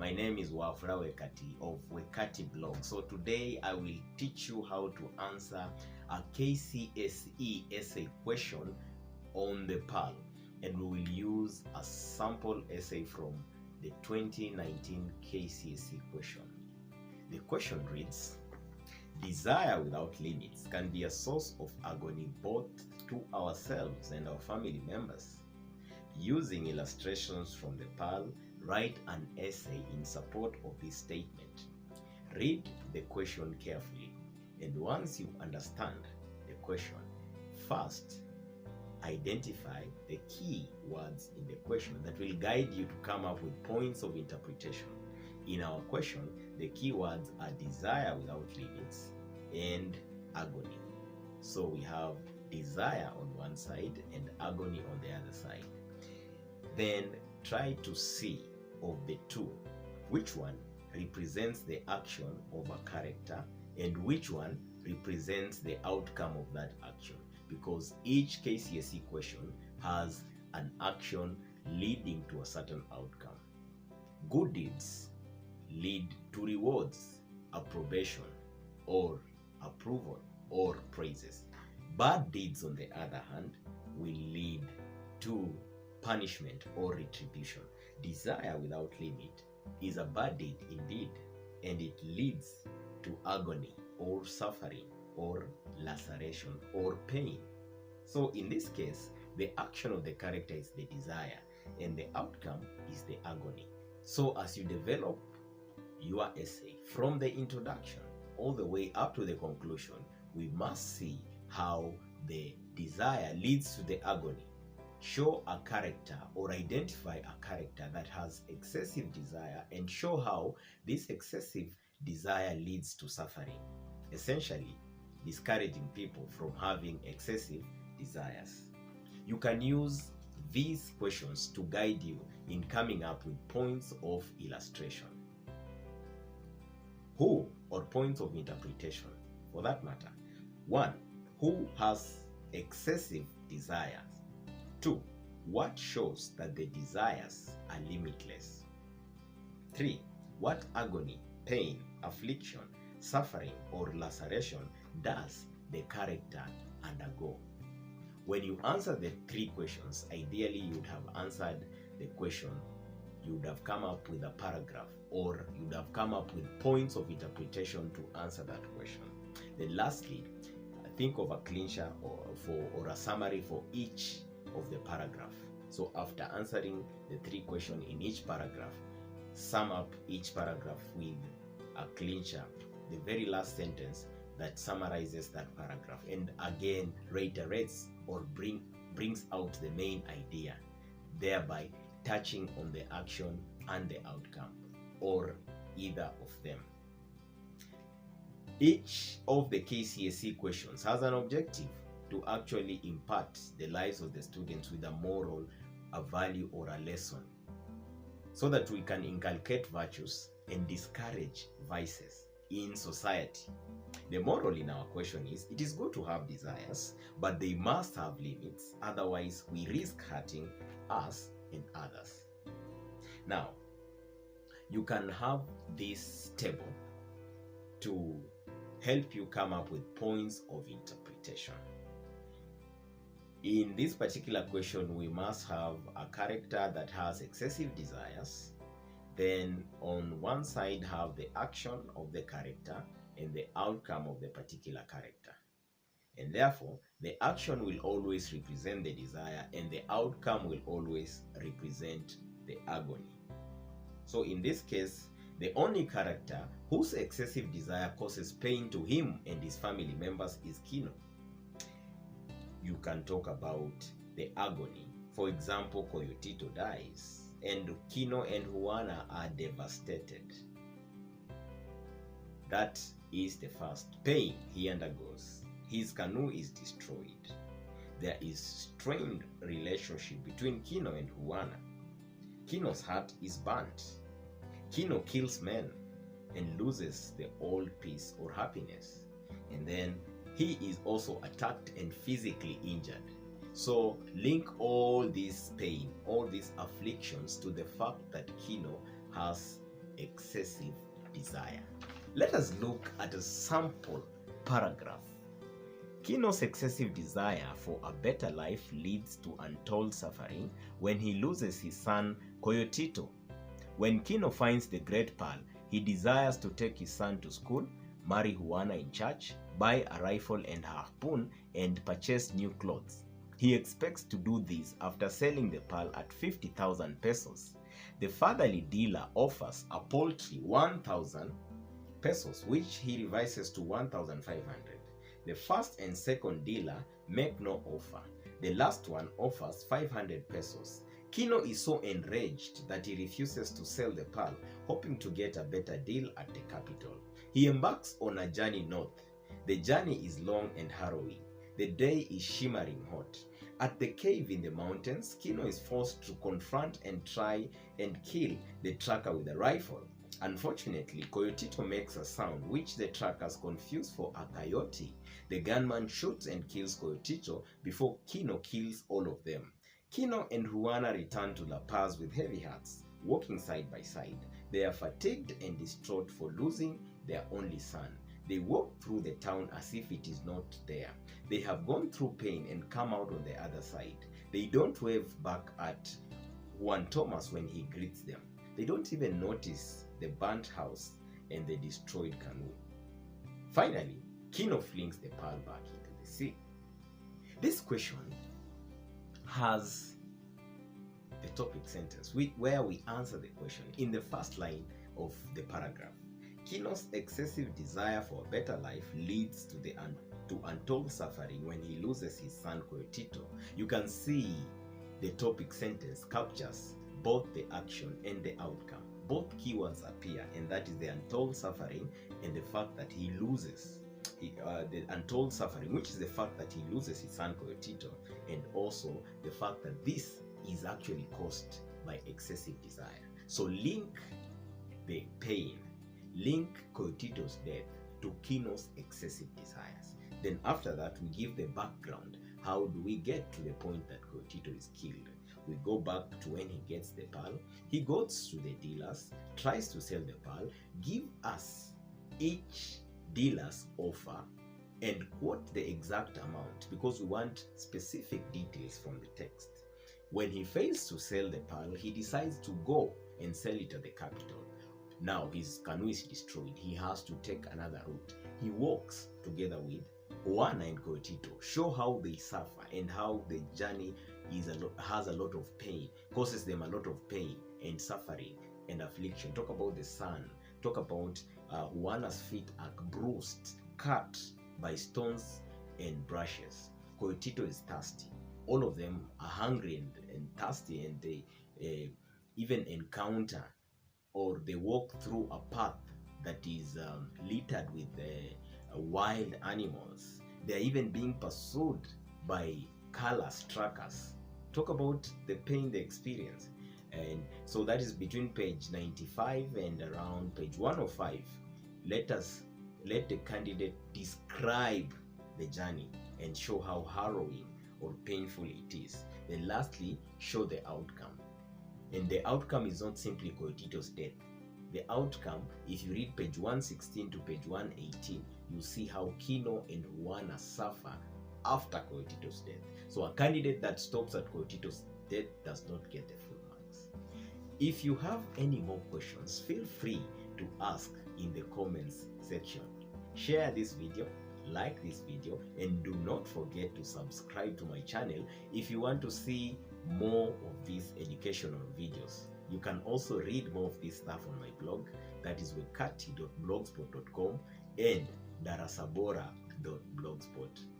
My name is Questions-Wekati of Wekati blog. So today I will teach you how to answer a KCSE essay question on the PAL, and we will use a sample essay from the 2019 KCSE question. The question reads, desire without limits can be a source of agony both to ourselves and our family members. Using illustrations from the PAL, write an essay in support of this statement. Read the question carefully, and once you understand the question, first identify the key words in the question that will guide you to come up with points of interpretation. In our question, the key words are desire without limits and agony. So we have desire on one side and agony on the other side. Then try to see of the two which one represents the action of a character and which one represents the outcome of that action, because each KCSE question has an action leading to a certain outcome. Good deeds lead to rewards, approbation or approval or praises. Bad deeds, on the other hand, will lead to punishment or retribution. Desire without limit is a bad deed indeed, and it leads to agony or suffering or laceration or pain. So in this case, the action of the character is the desire and the outcome is the agony. So as you develop your essay from the introduction all the way up to the conclusion, we must see how the desire leads to the agony. Show a character or identify a character that has excessive desire and show how this excessive desire leads to suffering, essentially discouraging people from having excessive desires. You can use these questions to guide you in coming up with points of illustration. Who, or points of interpretation for that matter. 1. Who has excessive desires? 2. What shows that the desires are limitless? 3. What agony, pain, affliction, suffering, or laceration does the character undergo? When you answer the 3 questions, ideally you would have answered the question, you would have come up with a paragraph, or you would have come up with points of interpretation to answer that question. Then lastly, think of a clincher or a summary for each of the paragraph. So after answering the 3 questions in each paragraph, sum up each paragraph with a clincher, the very last sentence that summarizes that paragraph, and again reiterates or brings out the main idea, thereby touching on the action and the outcome, or either of them. Each of the KCSE questions has an objective to actually impart the lives of the students with a moral, a value, or a lesson, so that we can inculcate virtues and discourage vices in society. The moral in our question is, it is good to have desires, but they must have limits, otherwise we risk hurting us and others. Now, you can have this table to help you come up with points of interpretation. In this particular question, we must have a character that has excessive desires. Then on one side have the action of the character and the outcome of the particular character. And therefore, the action will always represent the desire and the outcome will always represent the agony. So in this case, the only character whose excessive desire causes pain to him and his family members is Kino. You can talk about the agony. For example, Koyotito dies and Kino and Juana are devastated. That is the first pain he undergoes. His canoe is destroyed. There is strained relationship between Kino and Juana. Kino's heart is burnt. Kino kills men and loses the old peace or happiness. And then he is also attacked and physically injured. So link all this pain, all these afflictions to the fact that Kino has excessive desire. Let us look at a sample paragraph. Kino's excessive desire for a better life leads to untold suffering when he loses his son Coyotito. When Kino finds the great pearl, he desires to take his son to school, marry Juana in church, buy a rifle and harpoon, and purchase new clothes. He expects to do this after selling the pearl at 50,000 pesos. The fatherly dealer offers a paltry 1,000 pesos, which he revises to 1,500. The first and second dealer make no offer. The last one offers 500 pesos. Kino is so enraged that he refuses to sell the pearl, hoping to get a better deal at the capital. He embarks on a journey north. The journey is long and harrowing. The day is shimmering hot. At the cave in the mountains, Kino is forced to confront and try and kill the tracker with a rifle. Unfortunately, Coyotito makes a sound which the trackers confuse for a coyote. The gunman shoots and kills Coyotito before Kino kills all of them. Kino and Juana return to La Paz with heavy hearts, walking side by side. They are fatigued and distraught for losing their only son. They walk through the town as if it is not there. They have gone through pain and come out on the other side. They don't wave back at Juan Thomas when he greets them. They don't even notice the burnt house and the destroyed canoe. Finally, Kino flings the pearl back into the sea. This question has the topic sentence where we answer the question in the first line of the paragraph. Kino's excessive desire for a better life leads to untold suffering when he loses his son Coyotito. You can see the topic sentence captures both the action and the outcome. Both keywords appear, and that is the untold suffering and the fact that he loses the untold suffering, which is the fact that he loses his son Coyotito, and also the fact that this is actually caused by excessive desire. So link the pain, link Coyotito's death to Kino's excessive desires. Then after that, we give the background. How do we get to the point that Coyotito is killed? We go back to when he gets the pearl. He goes to the dealers, tries to sell the pearl, give us each dealer's offer and quote the exact amount because we want specific details from the text. When he fails to sell the pearl, he decides to go and sell it at the capital. Now his canoe is destroyed. He has to take another route. He walks together with Juana and Coyotito, show how they suffer and how the journey has a lot of pain, causes them a lot of pain and suffering and affliction. Talk about the sun. Talk about Juana's feet are bruised, cut by stones and brushes. Coyotito is thirsty. All of them are hungry and thirsty, and they even encounter or they walk through a path that is littered with wild animals. They are even being pursued by callous trackers. Talk about the pain they experience. And so that is between page 95 and around page 105. Let the candidate describe the journey and show how harrowing or painful it is. Then lastly, show the outcome. And the outcome is not simply Coyotito's death. The outcome, if you read page 116 to page 118, you see how Kino and Juana suffer after Coyotito's death. So a candidate that stops at Coyotito's death does not get the full marks. If you have any more questions, feel free to ask in the comments section. Share this video, like this video, and do not forget to subscribe to my channel if you want to see more of these educational videos. You can also read more of this stuff on my blog, that is wekati.blogspot.com and darasabora.blogspot.com.